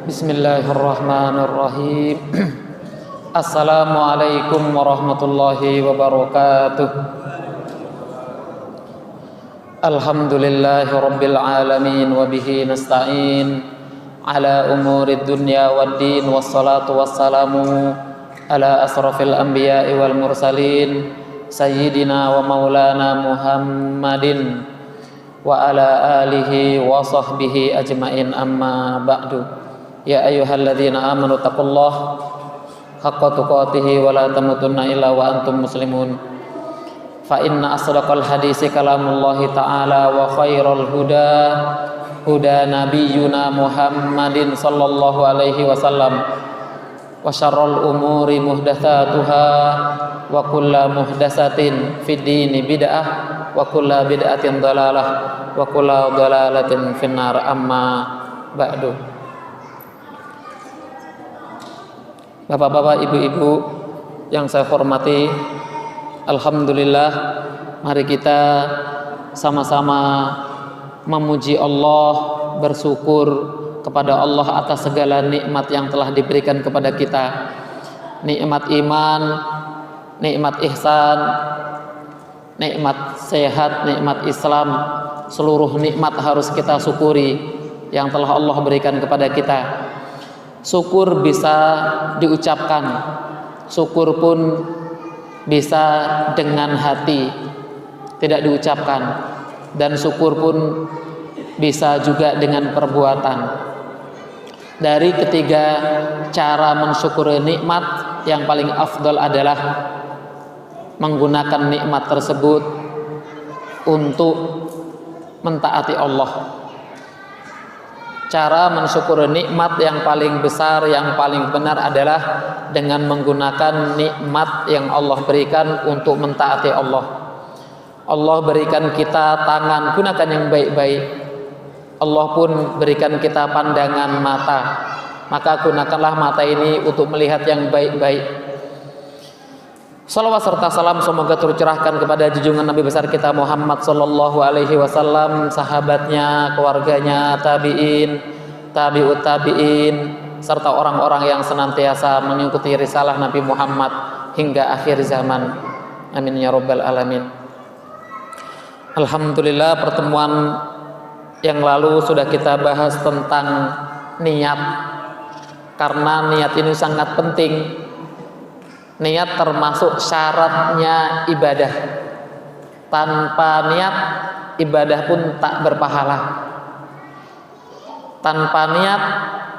Bismillahirrahmanirrahim. Assalamualaikum warahmatullahi wabarakatuh. Alhamdulillahi rabbil alamin wa bihi nasta'in ala umurid dunya waddin, wassalatu wassalamu ala asrafil anbiya'i wal mursalin sayyidina wa maulana Muhammadin wa ala alihi wa sahbihi ajmain, amma ba'du. Ya ayyuhalladzina amanu taqullaha haqqa tuqatih wa la tamutunna illa wa antum muslimun. Fa inna asdaqal hadisi kalamullahi ta'ala wa khairal huda huda nabiyyuna Muhammadin sallallahu alaihi wasallam wa syarrul umuri muhdatsatuha wa kullu muhdatsatin fid dini bid'ah wa kullu bid'atin dhalalah wa kullu dhalalatin finnar, amma ba'du. Bapak-bapak, ibu-ibu yang saya hormati, alhamdulillah, mari kita sama-sama memuji Allah, bersyukur kepada Allah atas segala nikmat yang telah diberikan kepada kita. Nikmat iman, nikmat ihsan, nikmat sehat, nikmat Islam, seluruh nikmat harus kita syukuri yang telah Allah berikan kepada kita. Syukur bisa diucapkan, syukur pun bisa dengan hati, tidak diucapkan, dan syukur pun bisa juga dengan perbuatan. Dari ketiga cara mensyukuri nikmat, yang paling afdal adalah menggunakan nikmat tersebut untuk mentaati Allah. Cara mensyukuri nikmat yang paling besar, yang paling benar adalah dengan menggunakan nikmat yang Allah berikan untuk mentaati Allah. Allah berikan kita tangan, gunakan yang baik-baik. Allah pun berikan kita pandangan mata, maka gunakanlah mata ini untuk melihat yang baik-baik. Salawat serta salam semoga tercurahkan kepada junjungan Nabi besar kita Muhammad sallallahu alaihi wasallam, sahabatnya, keluarganya, tabi'in, tabi'ut tabi'in, serta orang-orang yang senantiasa mengikuti risalah Nabi Muhammad hingga akhir zaman. Amin ya rabbal alamin. Alhamdulillah, pertemuan yang lalu sudah kita bahas tentang niat, karena niat ini sangat penting. Niat termasuk syaratnya ibadah. Tanpa niat, ibadah pun tak berpahala. Tanpa niat,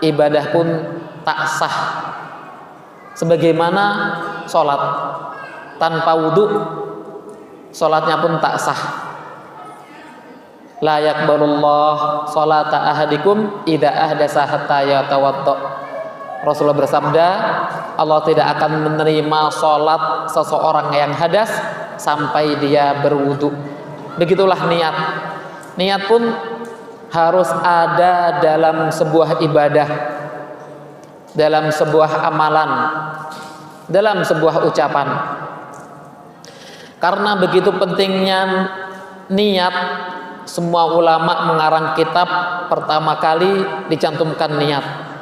ibadah pun tak sah. Sebagaimana sholat, tanpa wudhu, sholatnya pun tak sah. La yaqbalullah sholata ahadikum idza ahdasa hatta yatawadda. Rasulullah bersabda, Allah tidak akan menerima sholat seseorang yang hadas sampai dia berwudu. Begitulah niat. Niat pun harus ada dalam sebuah ibadah, dalam sebuah amalan, dalam sebuah ucapan. Karena begitu pentingnya niat, semua ulama mengarang kitab pertama kali dicantumkan niat.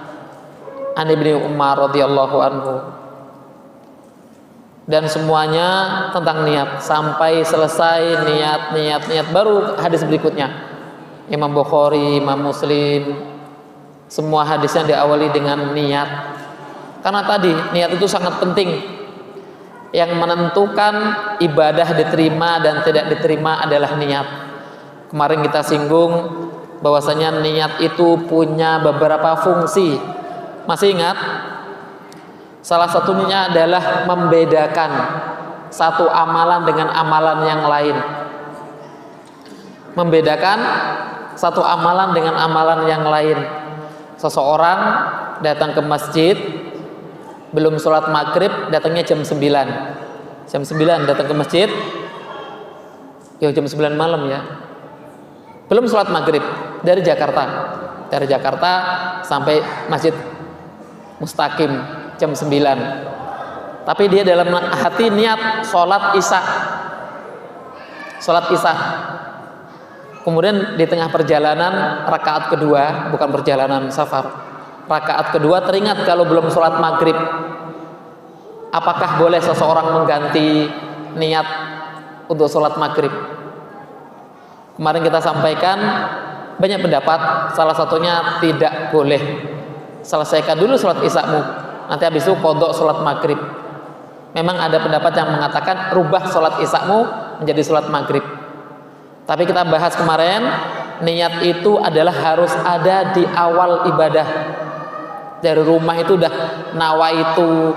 An Ibnu Umar radhiyallahu anhu, dan semuanya tentang niat sampai selesai niat baru hadis berikutnya. Imam Bukhari, Imam Muslim, semua hadisnya diawali dengan niat. Karena tadi niat itu sangat penting. Yang menentukan ibadah diterima dan tidak diterima adalah niat. Kemarin kita singgung bahwasanya niat itu punya beberapa fungsi. Masih ingat? Salah satunya adalah membedakan satu amalan dengan amalan yang lain. Membedakan satu amalan dengan amalan yang lain. Seseorang datang ke masjid, belum sholat maghrib, datangnya jam 9. Jam 9 datang ke masjid, ya jam 9 malam ya. Belum sholat maghrib, dari Jakarta. Dari Jakarta sampai Masjid Mustaqim jam 9. Tapi dia dalam hati niat sholat isya. Sholat isya. Kemudian di tengah perjalanan rakaat kedua, bukan perjalanan safar, rakaat kedua teringat kalau belum sholat maghrib, apakah boleh seseorang mengganti niat untuk sholat maghrib? Kemarin kita sampaikan banyak pendapat, salah satunya tidak boleh. Selesaikan dulu sholat isyamu, nanti habis itu qadha sholat maghrib. Memang ada pendapat yang mengatakan rubah sholat isyamu menjadi sholat maghrib. Tapi kita bahas kemarin, niat itu adalah harus ada di awal ibadah. Dari rumah itu udah nawaitu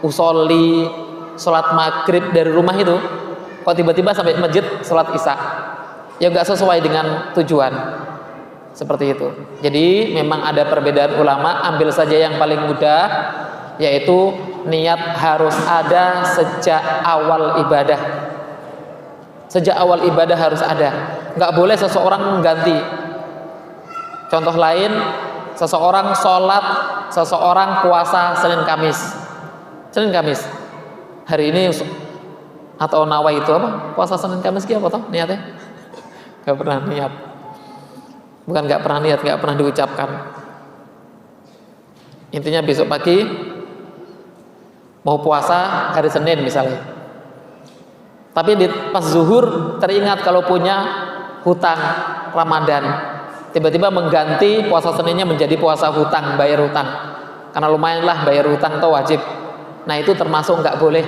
usolli sholat maghrib dari rumah itu, kok tiba-tiba sampai masjid sholat isya, ya nggak sesuai dengan tujuan. Seperti itu. Jadi memang ada perbedaan ulama. Ambil saja yang paling mudah, yaitu niat harus ada sejak awal ibadah. Sejak awal ibadah harus ada. Nggak boleh seseorang mengganti. Contoh lain, seseorang sholat, seseorang puasa Senin Kamis. Senin Kamis hari ini, atau nawa itu apa? Puasa Senin Kamis apa toh niatnya? Nggak pernah niat. Bukan nggak pernah niat, nggak pernah diucapkan. Intinya besok pagi mau puasa hari Senin misalnya. Tapi pas zuhur teringat kalau punya hutang Ramadan, tiba-tiba mengganti puasa Seninnya menjadi puasa hutang, bayar hutang. Karena lumayan lah bayar hutang atau wajib. Nah itu termasuk nggak boleh,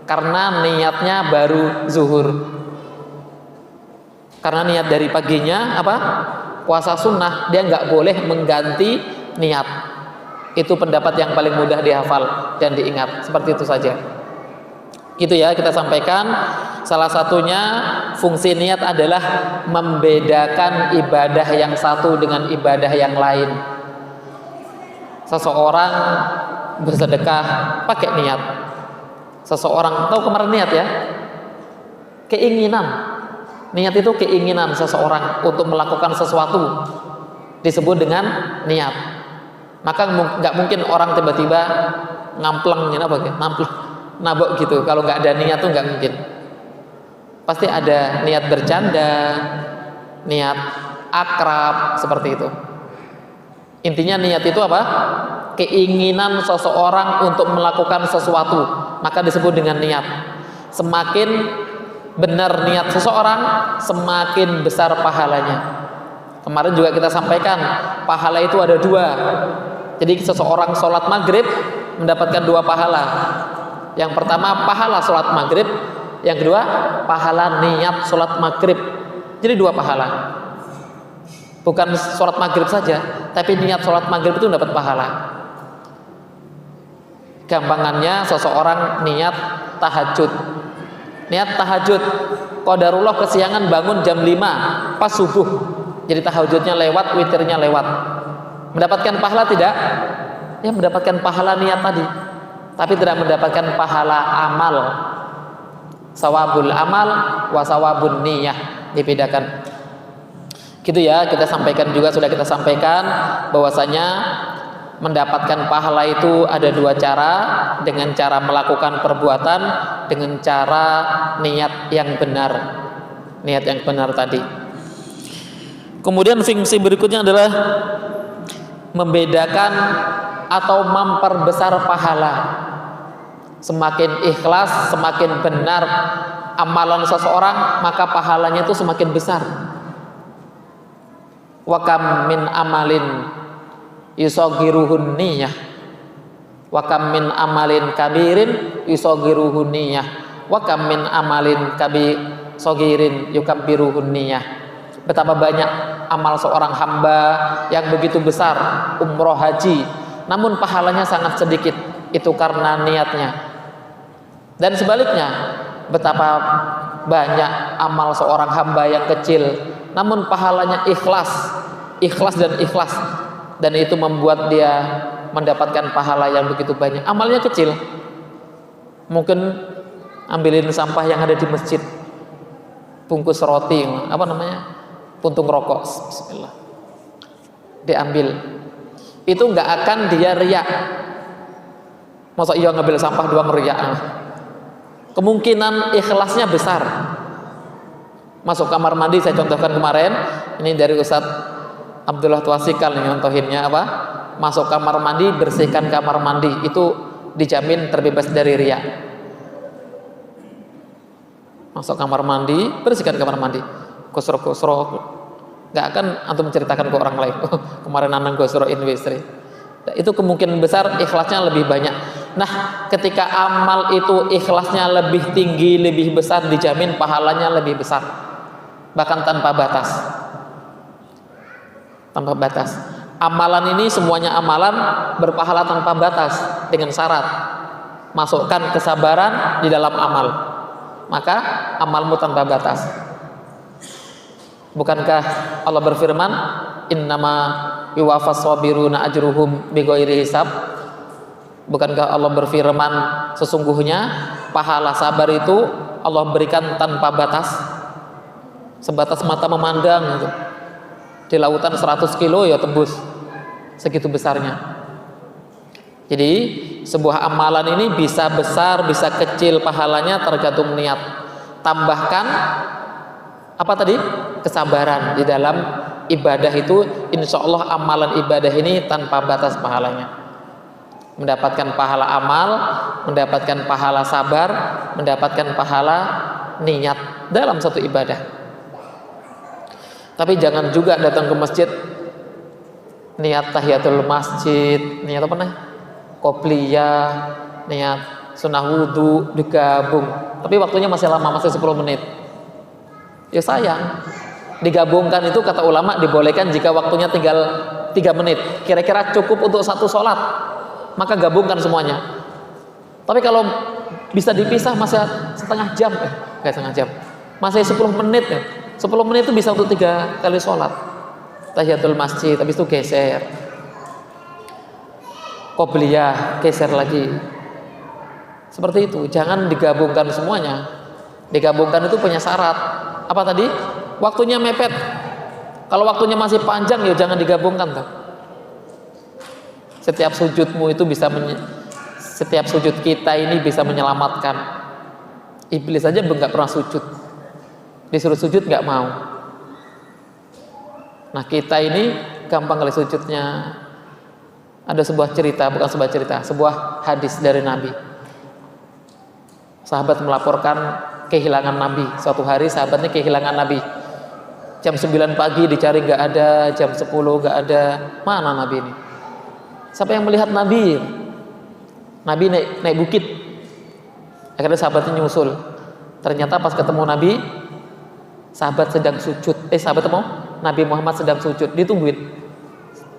karena niatnya baru zuhur. Karena niat dari paginya apa? Puasa sunnah, dia nggak boleh mengganti niat. Itu pendapat yang paling mudah dihafal dan diingat. Seperti itu saja. Gitu ya, kita sampaikan. Salah satunya fungsi niat adalah membedakan ibadah yang satu dengan ibadah yang lain. Seseorang bersedekah pakai niat. Seseorang, tahu kemarin niat ya? Keinginan. Niat itu keinginan seseorang untuk melakukan sesuatu, disebut dengan niat. Maka nggak mungkin orang tiba-tiba ngampleng, nabok gitu. Kalau nggak ada niat tuh nggak mungkin. Pasti ada niat bercanda, niat akrab, seperti itu. Intinya niat itu apa? Keinginan seseorang untuk melakukan sesuatu, maka disebut dengan niat. Semakin benar niat seseorang, semakin besar pahalanya. Kemarin juga kita sampaikan, pahala itu ada dua. Jadi seseorang sholat maghrib mendapatkan dua pahala. Yang pertama pahala sholat maghrib, yang kedua pahala niat sholat maghrib. Jadi dua pahala. Bukan sholat maghrib saja, tapi niat sholat maghrib itu dapat pahala. Gampangannya seseorang niat tahajud. Niat tahajud, qadarullah kesiangan bangun jam 5 pas subuh. Jadi tahajudnya lewat, witirnya lewat. Mendapatkan pahala tidak? Ya mendapatkan pahala niat tadi. Tapi tidak mendapatkan pahala amal. Sawabul amal wa sawabun niyah, dibedakan. Gitu ya, kita sampaikan juga, sudah kita sampaikan bahwasanya mendapatkan pahala itu ada dua cara, dengan cara melakukan perbuatan, dengan cara niat yang benar. Niat yang benar tadi. Kemudian fungsi berikutnya adalah membedakan atau memperbesar pahala. Semakin ikhlas, semakin benar amalan seseorang, maka pahalanya itu semakin besar. Wa kam min amalin yusaghiruhun niyah, wa kam min amalin kabirin yusaghiruhun niyah, wa kam min amalin sagirin yukabbiruhun niyah. Betapa banyak amal seorang hamba yang begitu besar, umroh haji, namun pahalanya sangat sedikit, itu karena niatnya. Dan sebaliknya, betapa banyak amal seorang hamba yang kecil, namun pahalanya ikhlas dan ikhlas, dan itu membuat dia mendapatkan pahala yang begitu banyak. Amalnya kecil, mungkin ambilin sampah yang ada di masjid, bungkus roti, puntung rokok, bismillah, diambil, itu nggak akan dia riak. Masa iya ngambil sampah doang riak? Kemungkinan ikhlasnya besar. Masuk kamar mandi, saya contohkan kemarin, ini dari Ustadz Abdullah Tuasikal yang nyontohinnya apa? Masuk kamar mandi, bersihkan kamar mandi, itu dijamin terbebas dari riya. Masuk kamar mandi, bersihkan kamar mandi, gosro-gosro, nggak akan antum menceritakan ke orang lain. Oh, kemarin anang gosroin istri. Itu kemungkinan besar ikhlasnya lebih banyak. Nah, ketika amal itu ikhlasnya lebih tinggi, lebih besar, dijamin pahalanya lebih besar, bahkan tanpa batas. Tanpa batas. Amalan ini semuanya amalan berpahala tanpa batas, dengan syarat masukkan kesabaran di dalam amal, maka amalmu tanpa batas. Bukankah Allah berfirman, innama yuwafas sabiruna ajruhum bighairi hisab? Bukankah Allah berfirman, sesungguhnya pahala sabar itu Allah berikan tanpa batas, sebatas mata memandang gitu. Di lautan 100 kilo ya tembus, segitu besarnya. Jadi sebuah amalan ini bisa besar, bisa kecil pahalanya, tergantung niat. Tambahkan apa tadi? Kesabaran di dalam ibadah itu, insya Allah amalan ibadah ini tanpa batas pahalanya. Mendapatkan pahala amal, mendapatkan pahala sabar, mendapatkan pahala niat dalam satu ibadah. Tapi jangan juga datang ke masjid niat tahiyatul masjid, niat apa nih? Qobliyah, niat sunnah wudu digabung. Tapi waktunya masih lama, masih 10 menit. Ya sayang. Digabungkan itu kata ulama dibolehkan jika waktunya tinggal 3 menit. Kira-kira cukup untuk satu sholat, maka gabungkan semuanya. Tapi kalau bisa dipisah masih setengah jam, enggak setengah jam, masih 10 menit ya. 10 menit itu bisa untuk 3 kali sholat. Tahiyatul masjid, habis itu geser. Qobliyah, geser lagi. Seperti itu, jangan digabungkan semuanya. Digabungkan itu punya syarat. Apa tadi? Waktunya mepet. Kalau waktunya masih panjang ya jangan digabungkan tuh. Setiap sujudmu itu bisa setiap sujud kita ini bisa menyelamatkan. Iblis aja nggak pernah sujud, disuruh sujud nggak mau. Nah kita ini gampang kali sujudnya. Ada sebuah cerita, bukan sebuah cerita, sebuah hadis dari Nabi. Sahabat melaporkan kehilangan Nabi. Suatu hari sahabatnya kehilangan Nabi. Jam 9 pagi dicari nggak ada, jam 10 nggak ada. Mana Nabi ini? Siapa yang melihat Nabi? Nabi naik bukit. Akhirnya sahabatnya nyusul. Ternyata pas ketemu Nabi, sahabat sedang sujud. Sahabat mau Nabi Muhammad sedang sujud. Ditungguin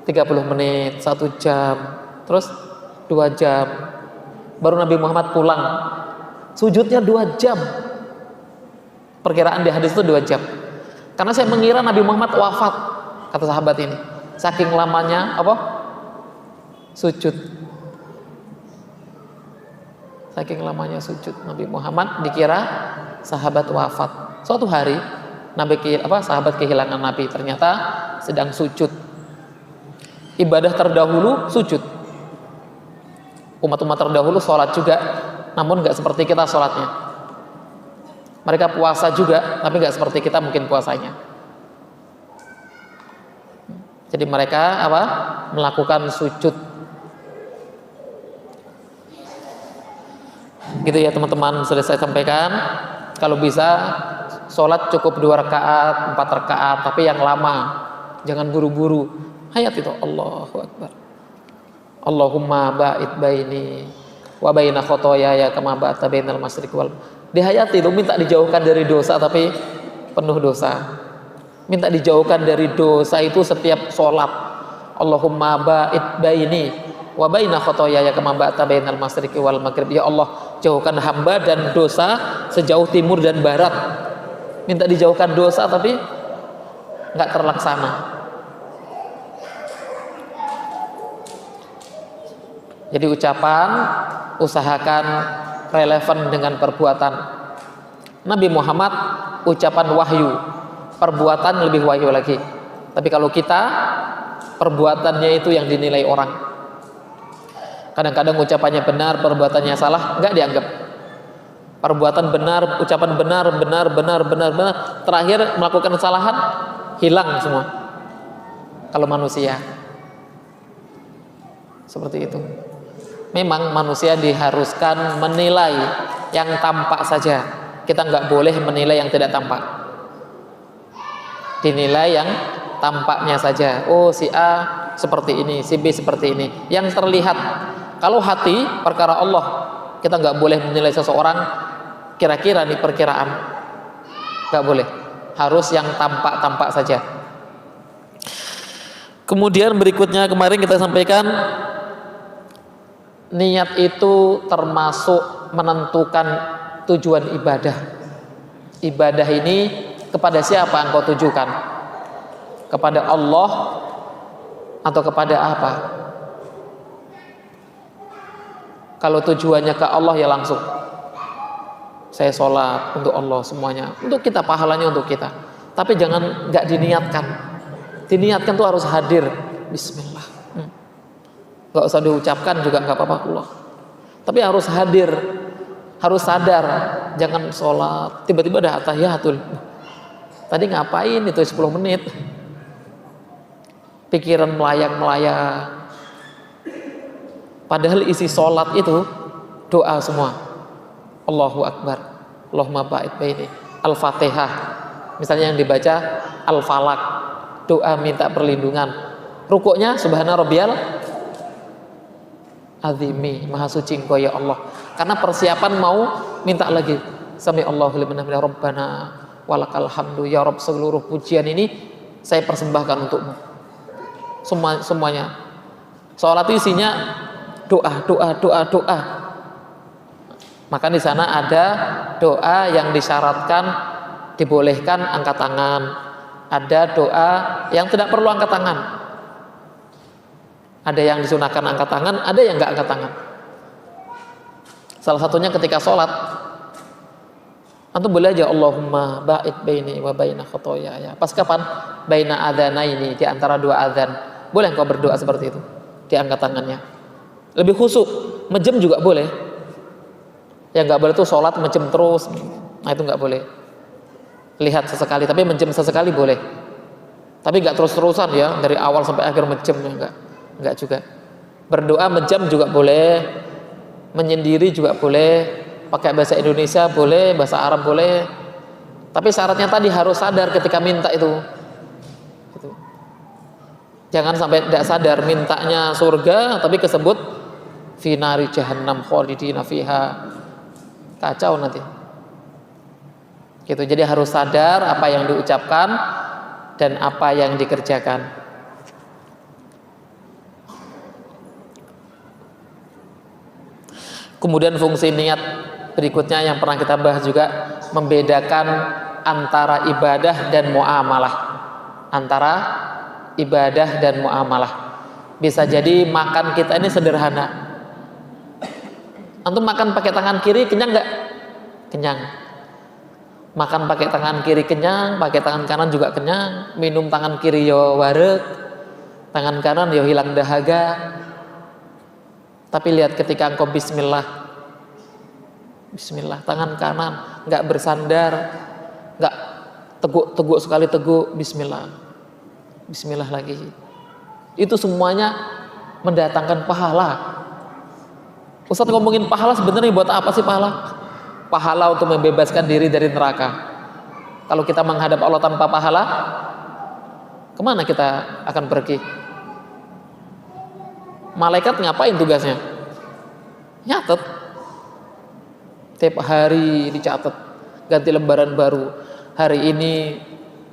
30 menit, 1 jam, terus 2 jam. Baru Nabi Muhammad pulang. Sujudnya 2 jam. Perkiraan di hadis itu 2 jam. Karena saya mengira Nabi Muhammad wafat, kata sahabat ini. Saking lamanya apa? Sujud. Saking lamanya sujud Nabi Muhammad, dikira sahabat wafat. Suatu hari sahabat kehilangan Nabi, ternyata sedang sujud. Ibadah terdahulu sujud. Umat-umat terdahulu sholat juga, namun nggak seperti kita sholatnya. Mereka puasa juga, tapi nggak seperti kita mungkin puasanya. Jadi mereka melakukan sujud. Gitu ya teman-teman, sudah saya sampaikan. Kalau bisa sholat cukup 2 rakaat, 4 rakaat, tapi yang lama. Jangan buru-buru. Hayat itu Allahu Akbar. Allahumma ba'id baini wa baina khotoyaya kama ba'adta bainal masyriqi wal. Dihayati itu, minta dijauhkan dari dosa tapi penuh dosa. Minta dijauhkan dari dosa itu setiap sholat. Allahumma ba'id baini wa baina khotoyaya kama ba'adta bainal masyriqi wal maghrib. Ya Allah, jauhkan hamba dan dosa sejauh timur dan barat. Minta dijauhkan dosa tapi nggak terlaksana. Jadi ucapan usahakan relevan dengan perbuatan. Nabi Muhammad ucapan wahyu, perbuatan lebih wahyu lagi. Tapi kalau kita perbuatannya itu yang dinilai orang. Kadang-kadang ucapannya benar, perbuatannya salah, nggak dianggap. Perbuatan benar, ucapan benar, terakhir melakukan kesalahan, hilang semua. Kalau manusia. Seperti itu. Memang manusia diharuskan menilai yang tampak saja. Kita nggak boleh menilai yang tidak tampak. Dinilai yang tampaknya saja. Oh, si A seperti ini, si B seperti ini. Yang terlihat. Kalau hati perkara Allah, kita nggak boleh menilai seseorang kira-kira nih perkiraan. Nggak boleh. Harus yang tampak-tampak saja. Kemudian berikutnya kemarin kita sampaikan, niat itu termasuk menentukan tujuan ibadah. Ibadah ini kepada siapa engkau tujukan? Kepada Allah atau kepada apa? Kalau tujuannya ke Allah ya langsung, saya sholat untuk Allah semuanya, untuk kita, pahalanya untuk kita. Tapi jangan nggak diniatkan. Diniatkan tuh harus hadir. Bismillah. Nggak usah diucapkan juga nggak apa-apa Allah. Tapi harus hadir, harus sadar. Jangan sholat tiba-tiba ada tahiyatul. Tadi ngapain itu 10 menit? Pikiran melayang-melayang. Padahal isi sholat itu doa semua. Allahu Akbar, Allahumma ba'id baini, Al-Fatihah. Misalnya yang dibaca Al-Falaq, doa minta perlindungan. Rukuknya subhana rabbiyal azimi, maha suci engkau ya Allah. Karena persiapan mau minta lagi. Sami Allahu liman hamidah rabbana walakal hamdu ya Rabb, seluruh pujian ini saya persembahkan untukmu. Semuanya. Salat isinya doa, doa, doa, doa. Maka di sana ada doa yang disyaratkan dibolehkan angkat tangan. Ada doa yang tidak perlu angkat tangan. Ada yang disunahkan angkat tangan, ada yang nggak angkat tangan. Salah satunya ketika sholat, antum boleh aja Allahumma ba'id baini wa baina khotoyaya. Pas kapan? Baina adzanaini, di antara dua adzan. Boleh engkau berdoa seperti itu, diangkat tangannya. Lebih khusyuk, mejem juga boleh. Yang nggak boleh tuh sholat mejem terus, nah itu nggak boleh. Lihat sesekali, tapi mejem sesekali boleh. Tapi nggak terus-terusan ya, dari awal sampai akhir mejem, enggak juga. Berdoa menjam juga boleh, menyendiri juga boleh, pakai bahasa Indonesia boleh, bahasa Arab boleh. Tapi syaratnya tadi harus sadar ketika minta itu. Gitu. Jangan sampai tidak sadar, mintanya surga tapi kesebut finari jahannam khalidina fiha. Kacau nanti. Gitu. Jadi harus sadar apa yang diucapkan dan apa yang dikerjakan. Kemudian fungsi niat berikutnya yang pernah kita bahas juga, membedakan antara ibadah dan muamalah. Antara ibadah dan muamalah. Bisa jadi makan kita ini sederhana. Antum makan pakai tangan kiri kenyang nggak? Kenyang. Makan pakai tangan kiri kenyang, pakai tangan kanan juga kenyang. Minum tangan kiri yo wareg, tangan kanan yo hilang dahaga. Tapi lihat ketika engkau bismillah, bismillah, tangan kanan nggak bersandar, nggak teguk sekali teguk, bismillah, bismillah lagi. Itu semuanya mendatangkan pahala. Ustaz ngomongin pahala, sebenarnya buat apa sih pahala? Pahala untuk membebaskan diri dari neraka. Kalau kita menghadap Allah tanpa pahala, kemana kita akan pergi? Malaikat ngapain tugasnya? Nyatet. Tiap hari dicatat, ganti lembaran baru. Hari ini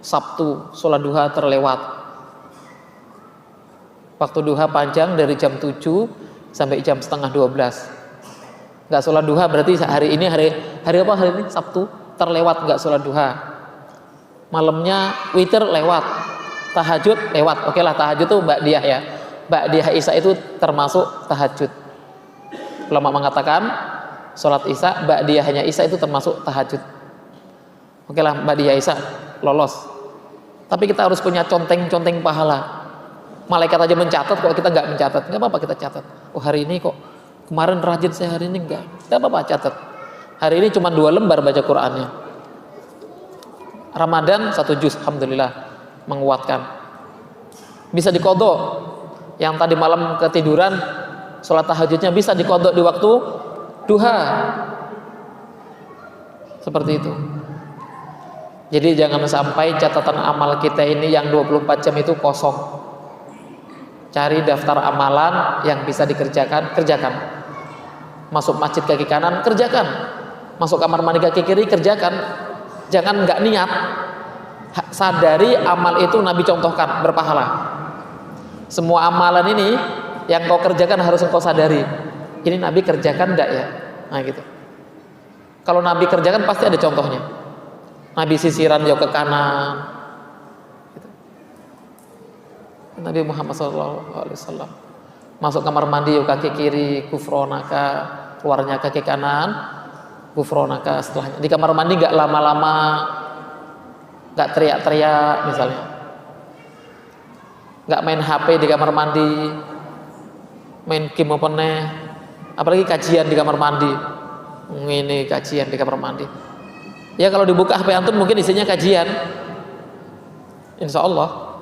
Sabtu, sholat duha terlewat. Waktu duha panjang dari jam 7 sampai jam setengah 12. Nggak sholat duha berarti hari ini hari apa hari ini? Sabtu terlewat nggak sholat duha. Malamnya witir lewat, tahajud lewat. Oke lah, tahajud tuh ba'diyah ya. Ba'diyah Isya itu termasuk tahajud. Ulama mengatakan sholat Isya, ba'diyahnya Isya itu termasuk tahajud. Oke lah, ba'diyah Isya lolos. Tapi kita harus punya conteng-conteng pahala. Malaikat aja mencatat, kok kita nggak mencatat? Nggak apa-apa kita catat. Oh hari ini kok kemarin rajin, saya hari ini nggak apa-apa catat. Hari ini cuma 2 lembar baca Qur'annya. Ramadan 1 juz, alhamdulillah, menguatkan. Bisa diqodho. Yang tadi malam ketiduran Sholat tahajudnya bisa diqadha di waktu duha. Seperti itu. Jadi jangan sampai catatan amal kita ini yang 24 jam itu kosong. Cari daftar amalan yang bisa dikerjakan, kerjakan. Masuk masjid kaki kanan, kerjakan. Masuk kamar mandi kaki kiri, kerjakan. Jangan nggak niat. Sadari amal itu Nabi contohkan berpahala. Semua amalan ini yang kau kerjakan harus engkau sadari. Ini Nabi kerjakan enggak ya? Nah gitu. Kalau Nabi kerjakan pasti ada contohnya. Nabi sisiran jauh ke kanan. Gitu. Nabi Muhammad SAW masuk kamar mandi jauh kaki kiri, kufronaka, keluarnya kaki kanan, kufronaka. Setelahnya di kamar mandi nggak lama-lama, nggak teriak-teriak misalnya. Nggak main HP di kamar mandi, main game apa nih, apalagi kajian di kamar mandi. Ini kajian di kamar mandi. Ya kalau dibuka HP antum mungkin isinya kajian. Insya Allah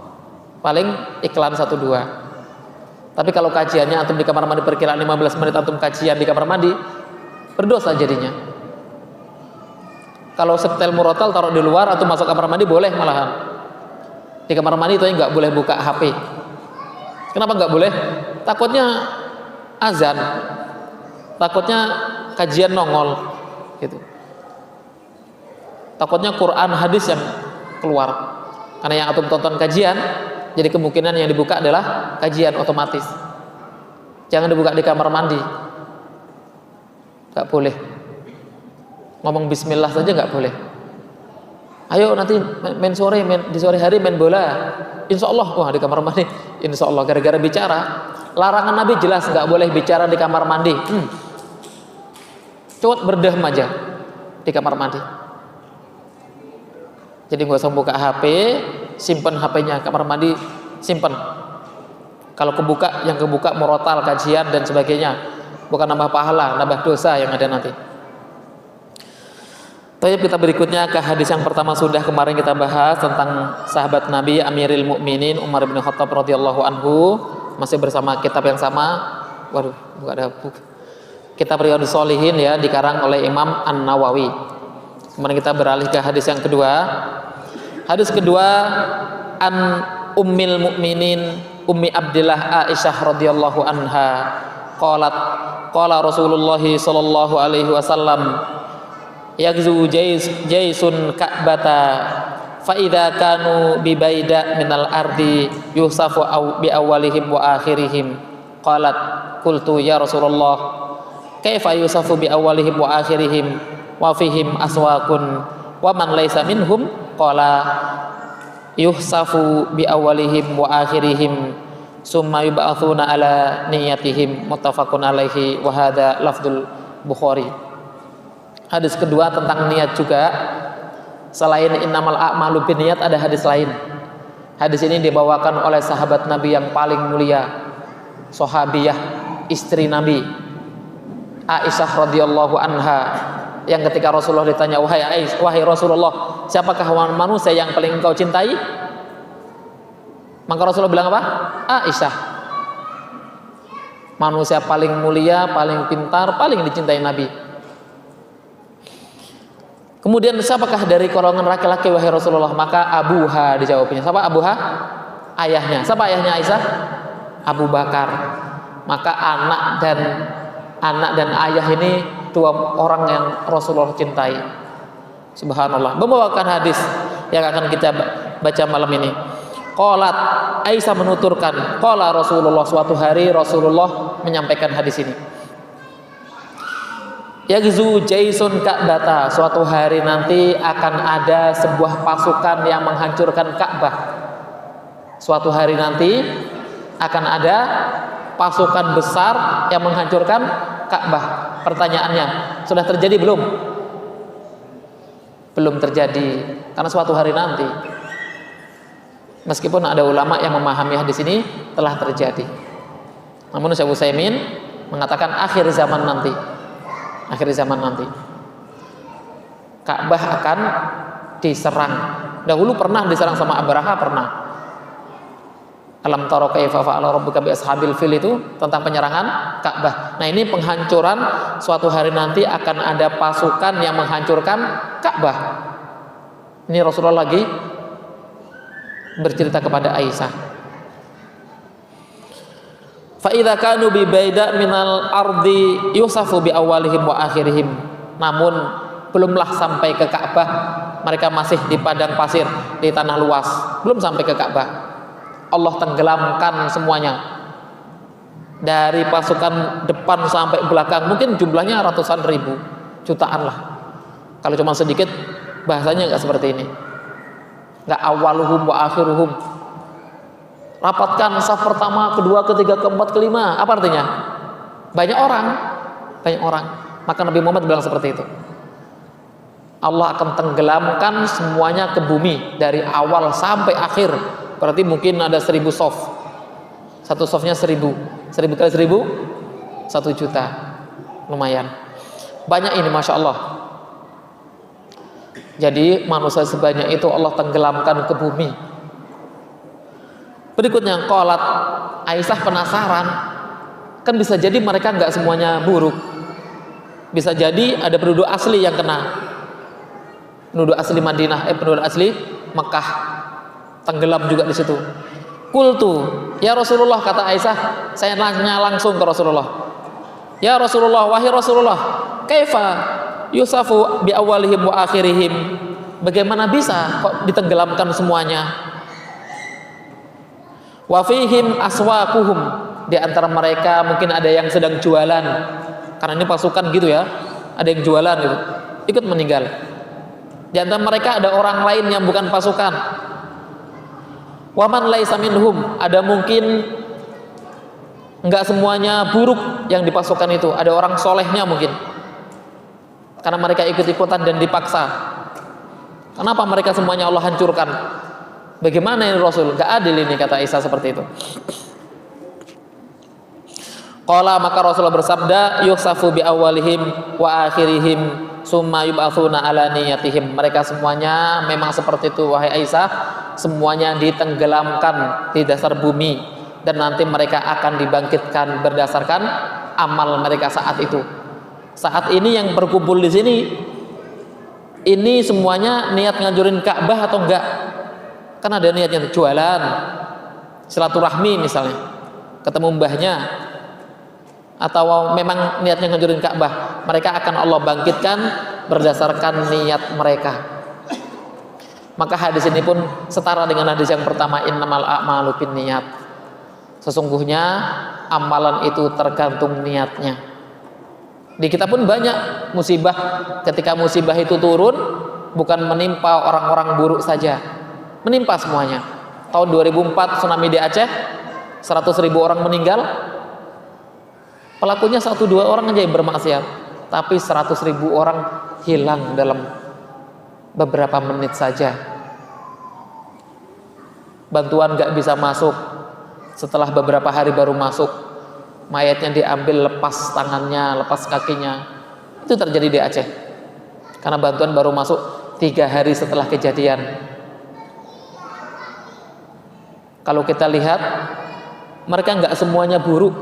paling iklan 1-2. Tapi kalau kajiannya antum di kamar mandi perkiraan 15 menit antum kajian di kamar mandi, berdosa jadinya. Kalau setel murotal taruh di luar atau masuk kamar mandi boleh malahan. Di kamar mandi itu nggak boleh buka HP. Kenapa nggak boleh? Takutnya azan, takutnya kajian nongol, gitu. Takutnya Quran hadis yang keluar. Karena yang antum tonton kajian, jadi kemungkinan yang dibuka adalah kajian otomatis. Jangan dibuka di kamar mandi, nggak boleh. Ngomong Bismillah saja nggak boleh. Ayo nanti main sore, di sore hari main bola. Insya Allah, wah di kamar mandi. Insya Allah gara-gara bicara. Larangan Nabi jelas nggak boleh bicara di kamar mandi. Cukup berdehem aja di kamar mandi. Jadi nggak usah buka HP, simpen HP-nya kamar mandi, simpen. Kalau kebuka, yang kebuka murotal, kajian dan sebagainya, bukan nambah pahala, nambah dosa yang ada nanti. Tayyib, kita berikutnya ke hadis yang pertama sudah kemarin kita bahas tentang sahabat Nabi Amiril Mukminin Umar bin Khattab radhiyallahu anhu, masih bersama kitab yang sama. Waduh, enggak ada buku. Kitab Riyadhus Shalihin ya, dikarang oleh Imam An-Nawawi. Kemudian kita beralih ke hadis yang kedua. Hadis kedua, an Ummil Mukminin Ummi Abdillah Aisyah radhiyallahu anha qalat qala Rasulullah sallallahu alaihi wasallam yakzu jaisun ka'bata fa idza kanu bi baida minal ardi yusafu bi awwalihim wa akhirihim qalat qultu ya Rasulullah kaifa yusafu bi awwalihim wa akhirihim wa fihim aswaqun wa man laisa minhum qala yusafu bi awwalihim wa akhirihim summa yub'atsuna ala niyatihim muttafaqun alaihi wa hadza lafdzul Bukhari. Hadis kedua tentang niat juga. Selain innamal a'malu binniyat ada hadis lain. Hadis ini dibawakan oleh sahabat Nabi yang paling mulia, sahabiyah, istri Nabi, Aisyah radhiyallahu anha, yang ketika Rasulullah ditanya, wahai Rasulullah, siapakah manusia yang paling engkau cintai? Maka Rasulullah bilang apa? Aisyah. Manusia paling mulia, paling pintar, paling dicintai Nabi. Kemudian siapakah dari golongan laki-laki wahai Rasulullah? Maka Abuha dijawabnya. Siapa Abuha? Ayahnya. Siapa ayahnya Aisyah? Abu Bakar. Maka anak dan ayah ini dua orang yang Rasulullah cintai. Subhanallah. Membawakan hadis yang akan kita baca malam ini. Qalat, Aisyah menuturkan, qala Rasulullah, suatu hari Rasulullah menyampaikan hadis ini. Yaghzu jaisun Ka'bata, suatu hari nanti akan ada sebuah pasukan yang menghancurkan Ka'bah. Suatu hari nanti akan ada pasukan besar yang menghancurkan Ka'bah. Pertanyaannya, sudah terjadi belum? Belum terjadi, karena suatu hari nanti. Meskipun ada ulama yang memahami hadis ini telah terjadi. Namun Syekh Utsaimin mengatakan akhir zaman nanti. Akhir zaman nanti Ka'bah akan diserang. Dahulu pernah diserang sama Abraha, pernah. Alam tara kaifa fa'ala rabbuka bi ashabil fil itu tentang penyerangan Ka'bah. Nah, ini penghancuran suatu hari nanti akan ada pasukan yang menghancurkan Ka'bah. Ini Rasulullah lagi bercerita kepada Aisyah. Fa idza kanu bi baida minal ardi yusafu bi awalihim wa akhirihim. Namun belumlah sampai ke Ka'bah, mereka masih di padang pasir, di tanah luas, belum sampai ke Ka'bah. Allah tenggelamkan semuanya, dari pasukan depan sampai belakang, mungkin jumlahnya ratusan ribu, jutaan lah. Kalau cuma sedikit, bahasanya nggak seperti ini, nggak awaluhum wa akhiruhum. Rapatkan saf pertama, kedua, ketiga, keempat, kelima. Apa artinya? Banyak orang. Maka Nabi Muhammad bilang seperti itu. Allah akan tenggelamkan semuanya ke bumi dari awal sampai akhir. Berarti mungkin ada 1000 sof. Satu sofnya 1000 kali 1000 1 juta. Lumayan banyak ini, Masya Allah. Jadi manusia sebanyak itu Allah tenggelamkan ke bumi. Berikutnya, qalat, Aisyah penasaran, kan bisa jadi mereka nggak semuanya buruk, bisa jadi ada penduduk asli yang kena, penduduk asli Madinah, penduduk asli Mekah tenggelam juga di situ. Qultu, ya Rasulullah, kata Aisyah, saya nanya langsung ke Rasulullah. Ya Rasulullah, wahai Rasulullah, kaifa yusafu bi awalihim wa akhirihim? Bagaimana bisa kok ditenggelamkan semuanya? Wa fihim aswaquhum, di antara mereka mungkin ada yang sedang jualan. Karena ini pasukan gitu ya, ada yang jualan gitu, ikut meninggal. Di antara mereka ada orang lain yang bukan pasukan. Waman laisa minhum, ada mungkin enggak semuanya buruk yang dipasukan itu, ada orang solehnya mungkin, karena mereka ikut-ikutan dan dipaksa. Kenapa mereka semuanya Allah hancurkan? Bagaimana ini Rasul? Gak adil ini, kata Aisyah seperti itu. Qala, maka Rasulullah bersabda, yusafu bi awalihim wa akhirihim summa yub'atsuna ala niyatihim. Mereka semuanya memang seperti itu, wahai Aisyah, semuanya ditenggelamkan di dasar bumi dan nanti mereka akan dibangkitkan berdasarkan amal mereka saat itu. Saat ini yang berkumpul di sini ini semuanya niat ngancurin Ka'bah atau enggak? Kan ada niatnya jualan, silaturahmi misalnya, ketemu mbahnya, atau memang niatnya ngancurin Ka'bah. Mereka akan Allah bangkitkan berdasarkan niat mereka. Maka hadis ini pun setara dengan hadis yang pertama, innamal a'malu binniyat. Sesungguhnya amalan itu tergantung niatnya. Di kita pun banyak musibah. Ketika musibah itu turun, bukan menimpa orang-orang buruk saja, menimpa semuanya. Tahun 2004 tsunami di Aceh, 100.000 orang meninggal. Pelakunya 1-2 orang aja yang bermaksiat, tapi 100.000 orang hilang dalam beberapa menit saja. Bantuan gak bisa masuk, setelah beberapa hari baru masuk. Mayatnya diambil, lepas tangannya, lepas kakinya. Itu terjadi di Aceh, karena bantuan baru masuk 3 hari setelah kejadian. Kalau kita lihat, mereka gak semuanya buruk.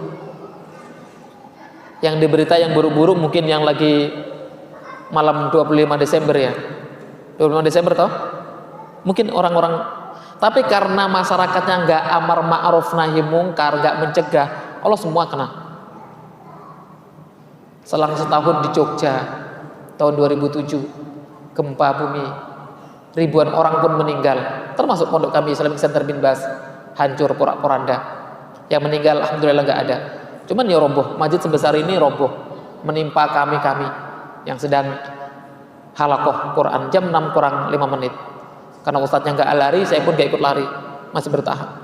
Yang diberita yang buruk-buruk mungkin yang lagi malam 25 Desember ya, 25 Desember toh, mungkin orang-orang. Tapi karena masyarakatnya nggak amar ma'ruf nahi mungkar, nggak mencegah, Allah semua kena. Selang setahun di Jogja tahun 2007 gempa bumi, ribuan orang pun meninggal, termasuk pondok kami Islamic Center bin Bas, hancur porak-poranda. Yang meninggal alhamdulillah nggak ada, cuman ya roboh, masjid sebesar ini roboh, menimpa kami yang sedang halakoh Quran jam 6 kurang 5 menit. Karena ustadznya nggak lari, saya pun nggak ikut lari, masih bertahan.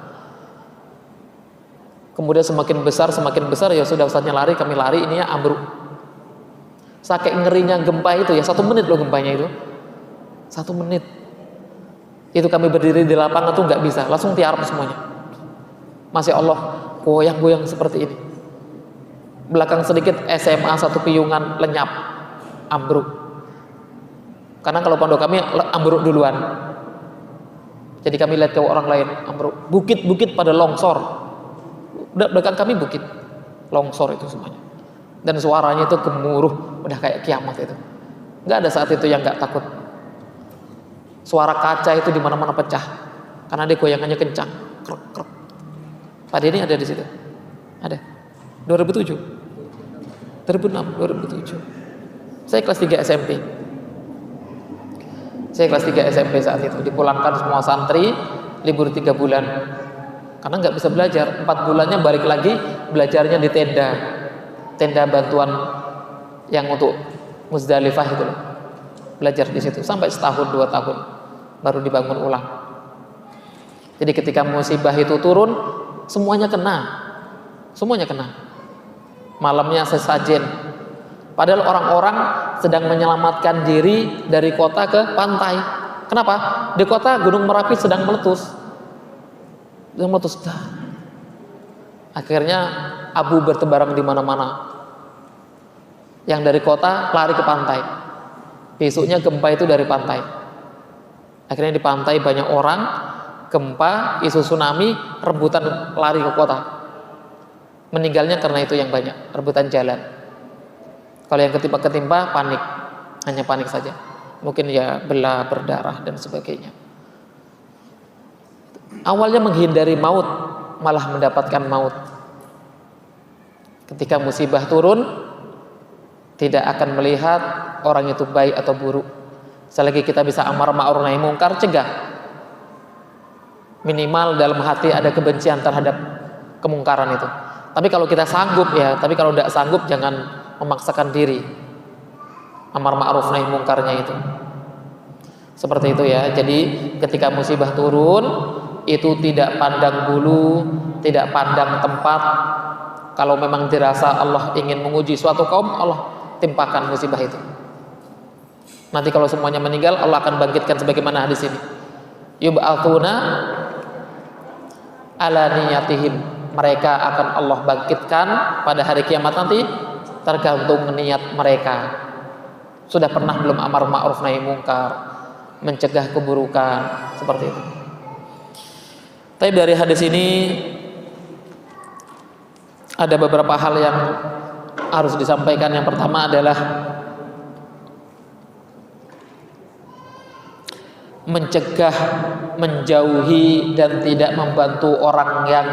Kemudian semakin besar ya sudah, ustadznya lari, kami lari, ininya ambruk. Saking ngerinya gempa itu ya, 1 menit loh gempanya itu, 1 menit. Itu kami berdiri di lapangan tuh nggak bisa, langsung tiarap semuanya. Masya Allah, goyang-goyang seperti ini. Belakang sedikit SMA 1 Piyungan lenyap, ambruk. Karena kalau pondok kami ambruk duluan. Jadi kami lihat ke orang lain, bukit-bukit pada longsor. Belakang kami bukit, longsor itu semuanya. Dan suaranya itu gemuruh, udah kayak kiamat itu. Nggak ada saat itu yang nggak takut. Suara kaca itu di mana-mana pecah, karena dia goyangannya kencang. Krek, krek. Pak Denny ada di situ, ada. 2007, 2006, 2007. Saya kelas 3 SMP. Saya kelas 3 SMP saat itu. Dipulangkan semua santri, libur 3 bulan. Karena nggak bisa belajar. 4 bulannya balik lagi, belajarnya di tenda. Tenda bantuan yang untuk Muzdalifah itu loh. Belajar di situ sampai setahun 2 tahun baru dibangun ulang. Jadi ketika musibah itu turun, semuanya kena. Semuanya kena. Malamnya sesajen. Padahal orang-orang sedang menyelamatkan diri dari kota ke pantai. Kenapa? Di kota Gunung Merapi sedang meletus. Sedang meletus. Akhirnya abu bertebaran di mana-mana. Yang dari kota lari ke pantai. Besoknya gempa itu dari pantai. Akhirnya di pantai banyak orang, gempa, isu tsunami, rebutan lari ke kota. Meninggalnya karena itu yang banyak, rebutan jalan. Kalau yang ketimpa panik, hanya panik saja. Mungkin ya belah, berdarah dan sebagainya. Awalnya menghindari maut, malah mendapatkan maut. Ketika musibah turun, tidak akan melihat orang itu baik atau buruk. Selagi kita bisa amar ma'ruf nahi mungkar, cegah. Minimal dalam hati ada kebencian terhadap kemungkaran itu. Tapi kalau kita sanggup ya, tapi kalau tidak sanggup jangan memaksakan diri amar ma'ruf nahi mungkarnya itu. Seperti itu ya. Jadi ketika musibah turun, itu tidak pandang bulu, tidak pandang tempat. Kalau memang dirasa Allah ingin menguji suatu kaum, Allah timpakan musibah itu. Nanti kalau semuanya meninggal, Allah akan bangkitkan sebagaimana hadis ini. Yub'atsuna ala niyatihim. Mereka akan Allah bangkitkan pada hari kiamat nanti, tergantung niat mereka. Sudah pernah belum amar ma'ruf nahi mungkar, mencegah keburukan, seperti itu. Tapi dari hadis ini ada beberapa hal yang harus disampaikan. Yang pertama adalah mencegah, menjauhi dan tidak membantu orang yang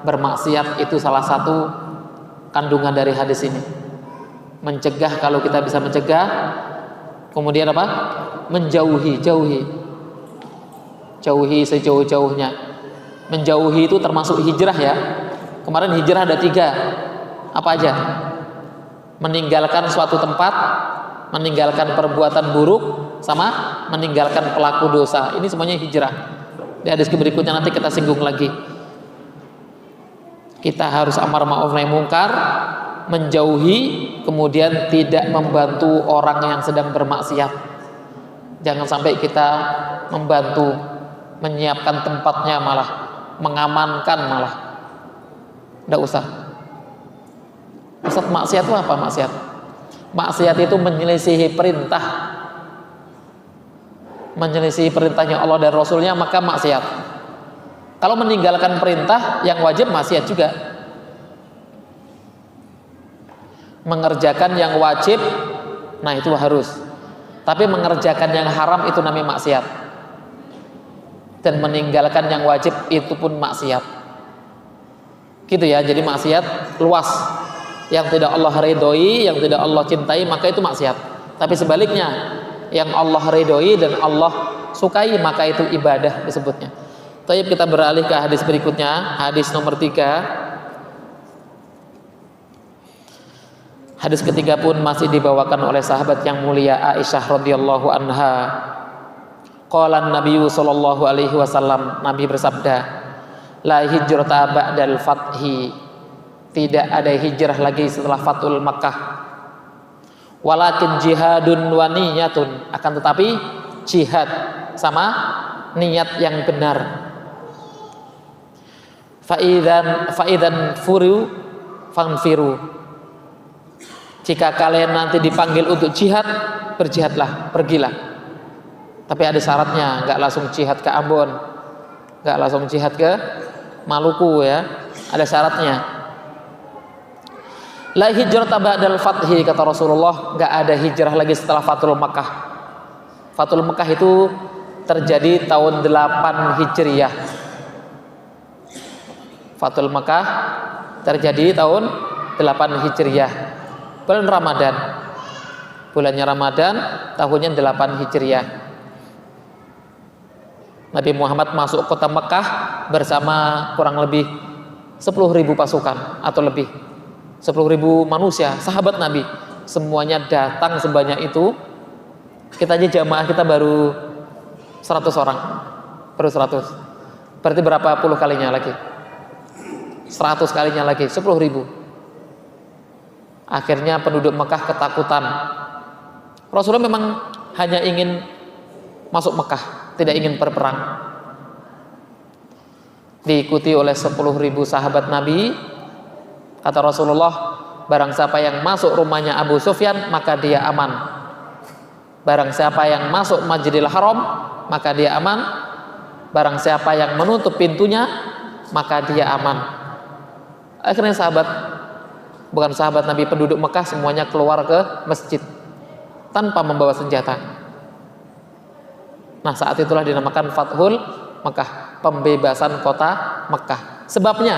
bermaksiat, itu salah satu kandungan dari hadis ini. Mencegah kalau kita bisa mencegah, kemudian apa? Menjauhi, jauhi sejauh-jauhnya. Menjauhi itu termasuk hijrah ya. Kemarin hijrah ada 3. Apa aja? Meninggalkan suatu tempat, meninggalkan perbuatan buruk, sama meninggalkan pelaku dosa. Ini semuanya hijrah. Di hadis berikutnya nanti kita singgung lagi. Kita harus amar ma'ruf nahi mungkar, menjauhi, kemudian tidak membantu orang yang sedang bermaksiat. Jangan sampai kita membantu, menyiapkan tempatnya, malah mengamankan, malah tidak usah. Ustaz, maksiat itu apa maksiat? Maksiat itu menyelisihi perintah, menyelisihi perintahnya Allah dan Rasulnya, maka maksiat. Kalau meninggalkan perintah yang wajib, maksiat juga. Mengerjakan yang wajib, nah itu harus. Tapi mengerjakan yang haram itu namanya maksiat. Dan meninggalkan yang wajib itu pun maksiat. Gitu ya, jadi maksiat luas. Yang tidak Allah ridhoi, yang tidak Allah cintai, maka itu maksiat. Tapi sebaliknya, yang Allah ridhoi dan Allah sukai, maka itu ibadah disebutnya. Tapi kita beralih ke hadis berikutnya, hadis nomor 3. Hadis ketiga pun masih dibawakan oleh sahabat yang mulia Aisyah radhiyallahu anha. Qala an-nabiy sallallahu alaihi wasallam, Nabi bersabda, la hijrata ba'dal fathi. Tidak ada hijrah lagi setelah Fathul Makkah. Walakin jihadun wa niyatun, akan tetapi jihad sama niat yang benar. Faidan furu fanfiru. Jika kalian nanti dipanggil untuk jihad, berjihadlah, pergilah. Tapi ada syaratnya, nggak langsung jihad ke Ambon, nggak langsung jihad ke Maluku ya, ada syaratnya. La hijrata ba'dal fathi, kata Rasulullah, nggak ada hijrah lagi setelah Fathul Makkah. Fathul Makkah itu terjadi tahun 8 Hijriyah. Fathul Makkah terjadi tahun 8 Hijriyah, bulan Ramadan. Bulannya Ramadan, tahunnya 8 Hijriyah. Nabi Muhammad masuk kota Mekah bersama kurang lebih 10.000 pasukan atau lebih 10.000 manusia, sahabat Nabi, semuanya datang sebanyak itu. Kita aja jamaah kita baru 100 orang, baru 100. Berarti berapa puluh kalinya lagi? 100 kalinya lagi, 10.000. Akhirnya penduduk Mekah ketakutan. Rasulullah memang hanya ingin masuk Mekah, tidak ingin berperang. Diikuti oleh 10.000 sahabat Nabi. Kata Rasulullah, barang siapa yang masuk rumahnya Abu Sufyan, maka dia aman. Barang siapa yang masuk Masjidil Haram, maka dia aman. Barang siapa yang menutup pintunya, maka dia aman. Akhirnya bukan sahabat Nabi, penduduk Mekah semuanya keluar ke masjid tanpa membawa senjata. Nah, saat itulah dinamakan Fathul Mekah, pembebasan kota Mekah. Sebabnya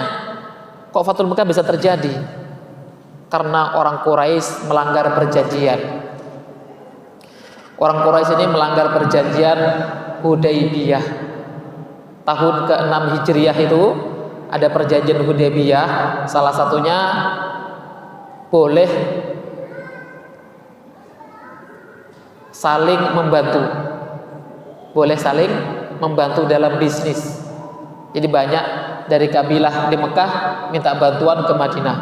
kok Fathul Mekah bisa terjadi? Karena orang Quraisy melanggar perjanjian. Orang Quraisy ini melanggar perjanjian Hudaybiyah. Tahun ke-6 Hijriyah itu ada perjanjian Hudaybiyah. Salah satunya boleh saling membantu. Boleh saling membantu dalam bisnis. Jadi banyak dari kabilah di Mekah minta bantuan ke Madinah.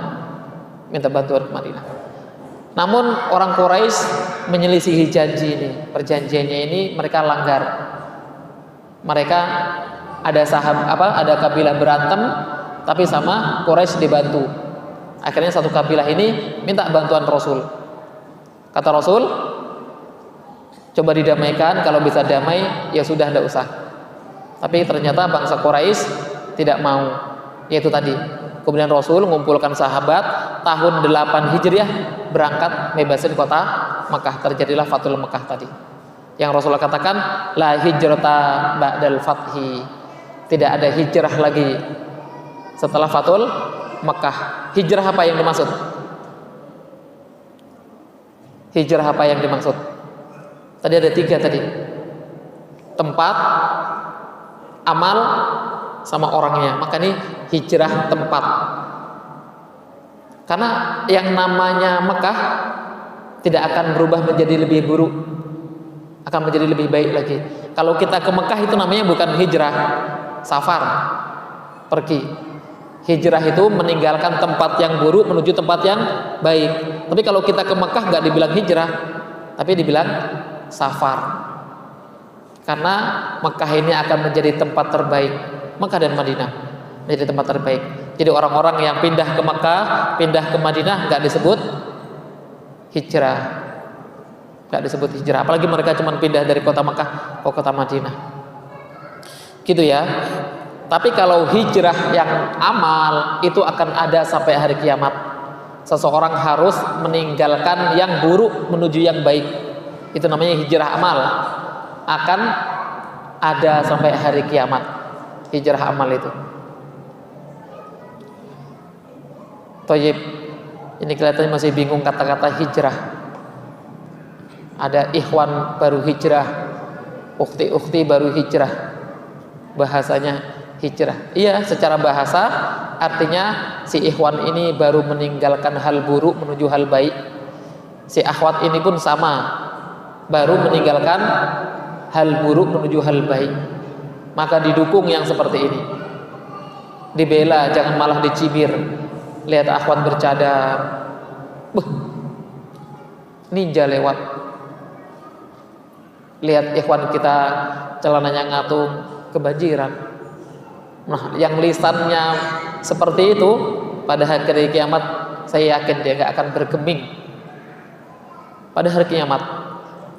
Namun orang Quraisy menyelisihi janji ini. Perjanjiannya ini mereka langgar. Mereka ada kabilah berantem tapi sama Quraisy dibantu. Akhirnya satu kabilah ini minta bantuan Rasul. Kata Rasul, coba didamaikan, kalau bisa damai ya sudah, tidak usah. Tapi ternyata bangsa Quraisy tidak mau, yaitu tadi. Kemudian Rasul mengumpulkan sahabat, tahun 8 Hijriah berangkat bebasin kota Mekah. Terjadilah Fathul Mekah tadi. Yang Rasulullah katakan, la hijrata ba'dal fathi. Tidak ada hijrah lagi setelah Fathul Mekah. Hijrah apa yang dimaksud? Hijrah apa yang dimaksud? Tadi ada 3 tadi. Tempat, amal, sama orangnya. Maka ini hijrah tempat. Karena yang namanya Mekah tidak akan berubah menjadi lebih buruk, akan menjadi lebih baik lagi. Kalau kita ke Mekah itu namanya bukan hijrah, safar, pergi. Hijrah itu meninggalkan tempat yang buruk menuju tempat yang baik. Tapi kalau kita ke Mekah nggak dibilang hijrah, tapi dibilang safar. Karena Mekah ini akan menjadi tempat terbaik. Mekah dan Madinah menjadi tempat terbaik. Jadi orang-orang yang pindah ke Mekah, pindah ke Madinah nggak disebut hijrah, nggak disebut hijrah. Apalagi mereka cuma pindah dari kota Mekah ke kota Madinah, gitu ya. Tapi kalau hijrah yang amal itu akan ada sampai hari kiamat. Seseorang harus meninggalkan yang buruk menuju yang baik. Itu namanya hijrah amal. Akan ada sampai hari kiamat. Hijrah amal itu. Thayyib. Ini kelihatannya masih bingung kata-kata hijrah. Ada ikhwan baru hijrah, ukhti-ukhti baru hijrah. Bahasanya hijrah. Iya, secara bahasa artinya si ikhwan ini baru meninggalkan hal buruk menuju hal baik. Si akhwat ini pun sama, baru meninggalkan hal buruk menuju hal baik. Maka didukung yang seperti ini. Dibela, jangan malah dicibir. Lihat akhwat bercadar, ninja lewat. Lihat ikhwan kita celananya ngatung, kebanjiran. Nah, yang lisannya seperti itu pada hari kiamat, saya yakin dia gak akan bergeming pada hari kiamat.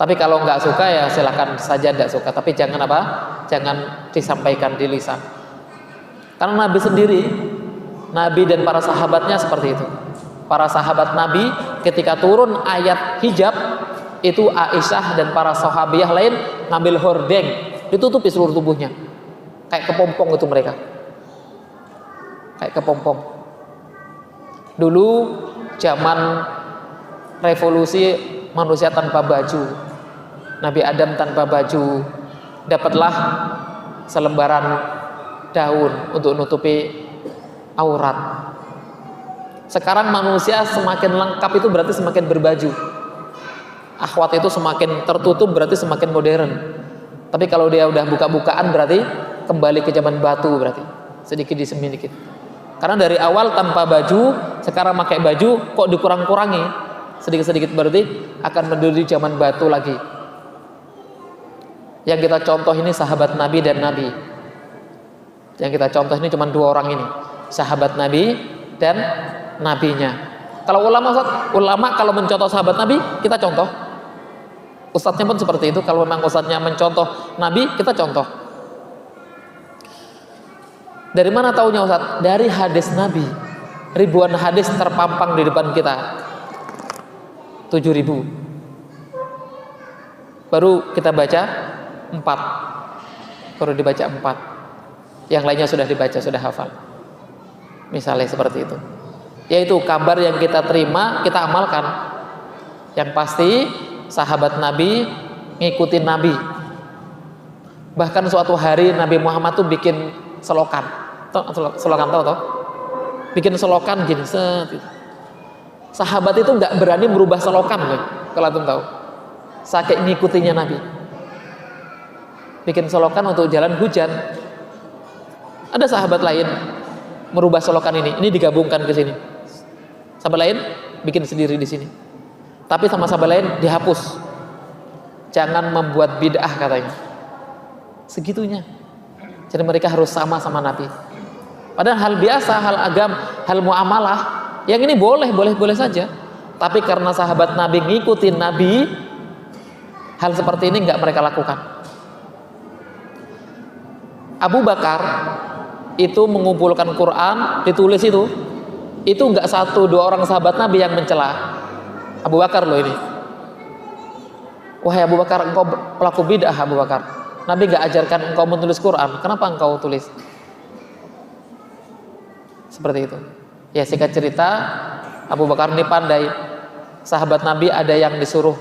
Tapi kalau nggak suka ya silakan saja tidak suka. Tapi jangan apa? Jangan disampaikan di lisan. Karena Nabi sendiri, Nabi dan para sahabatnya seperti itu. Para sahabat Nabi ketika turun ayat hijab, itu Aisyah dan para sahabiah lain ngambil hordeng, ditutupi seluruh tubuhnya. Kayak kepompong itu mereka. Kayak kepompong. Dulu zaman revolusi manusia tanpa baju, Nabi Adam tanpa baju, dapatlah selembaran daun untuk nutupi aurat. Sekarang manusia semakin lengkap itu berarti semakin berbaju. Akhwat itu semakin tertutup berarti semakin modern. Tapi kalau dia udah buka-bukaan berarti kembali ke zaman batu, berarti sedikit demi sedikit. Karena dari awal tanpa baju, sekarang pakai baju kok dikurang-kurangi sedikit-sedikit, berarti akan menuju zaman batu lagi. Yang kita contoh ini sahabat Nabi dan Nabi. Yang kita contoh ini cuma dua orang ini, sahabat Nabi dan nabinya. Kalau ulama kalau mencontoh sahabat Nabi, kita contoh. Ustadznya pun seperti itu. Kalau memang ustadznya mencontoh Nabi, kita contoh. Dari mana taunya Ustadz? Dari hadis Nabi. Ribuan hadis terpampang di depan kita. 7.000. Baru kita baca 4. Baru dibaca 4. Yang lainnya sudah dibaca, sudah hafal. Misalnya seperti itu. Yaitu kabar yang kita terima, kita amalkan. Yang pasti sahabat Nabi ngikutin Nabi. Bahkan suatu hari Nabi Muhammad tuh bikin selokan. Selokan tahu toh? Bikin selokan gini, set. Sahabat itu nggak berani merubah selokan, kalau antum tahu. Saking ngikutinya Nabi. Bikin selokan untuk jalan hujan. Ada sahabat lain merubah selokan ini digabungkan ke sini. Sahabat lain bikin sendiri di sini. Tapi sama sahabat lain dihapus. Jangan membuat bid'ah katanya. Segitunya. Jadi mereka harus sama-sama Nabi. Padahal hal biasa, hal agama, hal muamalah, yang ini boleh saja. Tapi karena sahabat Nabi ngikutin Nabi, hal seperti ini nggak mereka lakukan. Abu Bakar itu mengumpulkan Quran, ditulis itu nggak 1-2 orang sahabat Nabi yang mencela. Abu Bakar loh ini. Wahai Abu Bakar, engkau pelaku bid'ah Abu Bakar. Nabi nggak ajarkan engkau menulis Quran, kenapa engkau tulis? Seperti itu. Ya singkat cerita, Abu Bakar ini pandai. Sahabat Nabi ada yang disuruh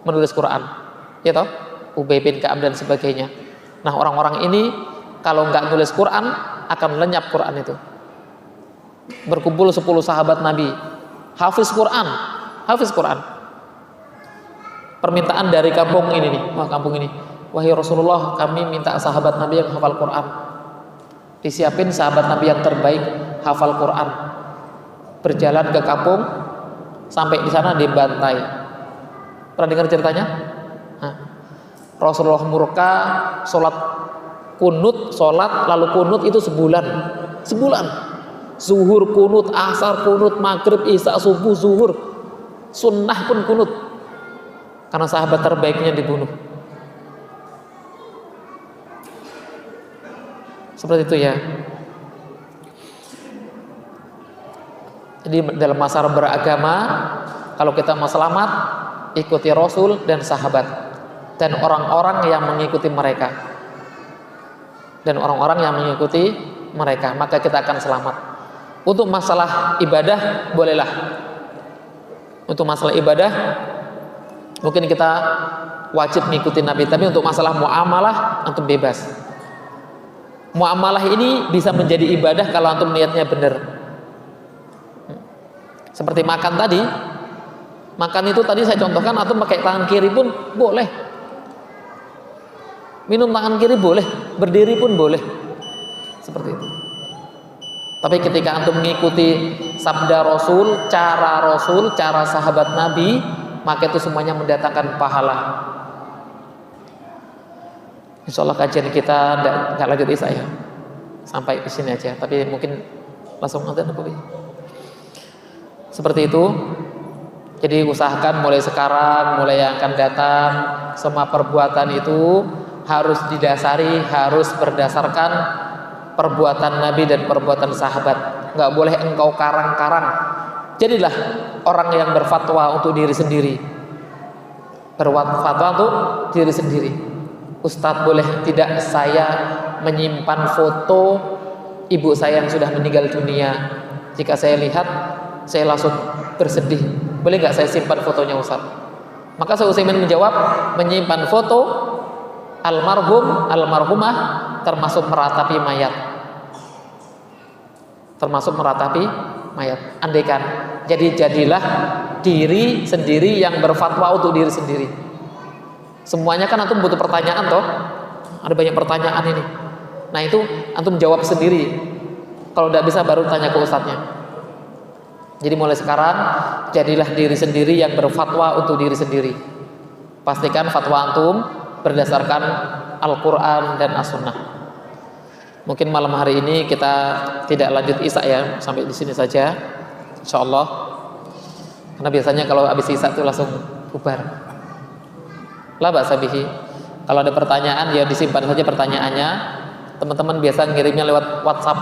menulis Quran, ya toh, Ubay bin Ka'ab dan sebagainya. Nah orang-orang ini kalau nggak nulis Quran akan lenyap Quran itu. Berkumpul 10 sahabat Nabi, hafiz Quran. Permintaan dari kampung ini nih, kampung ini. Wahai Rasulullah, kami minta sahabat Nabi yang hafal Quran. Disiapin sahabat Nabi yang terbaik hafal Quran. Berjalan ke kampung, sampai di sana dibantai. Pernah dengar ceritanya? Rasulullah murka, sholat lalu kunut itu sebulan. Zuhur kunut, asar kunut, maghrib, isya, subuh, zuhur, sunnah pun kunut. Karena sahabat terbaiknya dibunuh. Seperti itu ya. Jadi dalam masalah beragama, kalau kita mau selamat, ikuti Rasul dan sahabat dan orang-orang yang mengikuti mereka. Maka kita akan selamat. Untuk masalah ibadah bolehlah. Untuk masalah ibadah mungkin kita wajib mengikuti Nabi, tapi untuk masalah muamalah antum bebas. Muamalah ini bisa menjadi ibadah kalau antum niatnya benar. Seperti makan tadi. Makan itu tadi saya contohkan, antum pakai tangan kiri pun boleh. Minum tangan kiri boleh, berdiri pun boleh. Seperti itu. Tapi ketika antum mengikuti sabda Rasul, cara sahabat Nabi, maka itu semuanya mendatangkan pahala. Insya Allah kajian kita nggak lanjut isya ya, sampai di sini aja. Tapi mungkin langsung adzan apa? Seperti itu. Jadi usahakan mulai sekarang, mulai yang akan datang, semua perbuatan itu harus didasari, harus berdasarkan perbuatan Nabi dan perbuatan sahabat. Nggak boleh engkau karang-karang. Jadilah orang yang berfatwa untuk diri sendiri, berfatwa untuk diri sendiri. Ustadz, boleh tidak saya menyimpan foto ibu saya yang sudah meninggal dunia? Jika saya lihat, saya langsung bersedih. Boleh nggak saya simpan fotonya, Ustadz? Maka Syekh Utsaimin menjawab, menyimpan foto almarhum, almarhumah termasuk meratapi mayat. Termasuk meratapi mayat. Andaikan. Jadi jadilah diri sendiri yang berfatwa untuk diri sendiri. Semuanya kan antum butuh pertanyaan toh. Ada banyak pertanyaan ini. Nah itu antum jawab sendiri. Kalau tidak bisa baru tanya ke ustadznya. Jadi mulai sekarang jadilah diri sendiri yang berfatwa untuk diri sendiri. Pastikan fatwa antum berdasarkan Al-Quran dan As-Sunnah. Mungkin malam hari ini kita tidak lanjut isya ya, sampai di sini saja, insyaallah. Karena biasanya kalau habis isya itu langsung bubar. La ba'sa bihi. Kalau ada pertanyaan ya disimpan saja pertanyaannya. Teman-teman biasa ngirimnya lewat WhatsApp.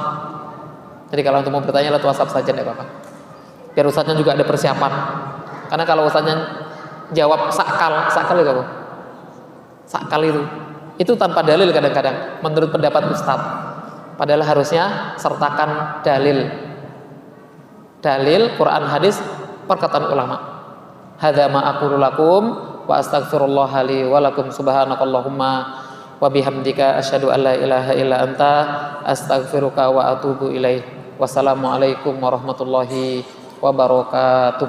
Jadi kalau untuk mau bertanya lewat WhatsApp saja tidak apa-apa. Biar ustadznya juga ada persiapan. Karena kalau ustadznya jawab sakal itu apa? Sakal itu tanpa dalil kadang-kadang menurut pendapat ustadz. Padahal harusnya sertakan dalil Quran hadis perkataan ulama. Hadza ma aqulu lakum wa astaghfirullah li wa lakum subhanakallahumma wa bihamdika asyhadu an la ilaha illa anta astaghfiruka wa atubu ilaik. Wassalamualaikum warahmatullahi wabarakatuh.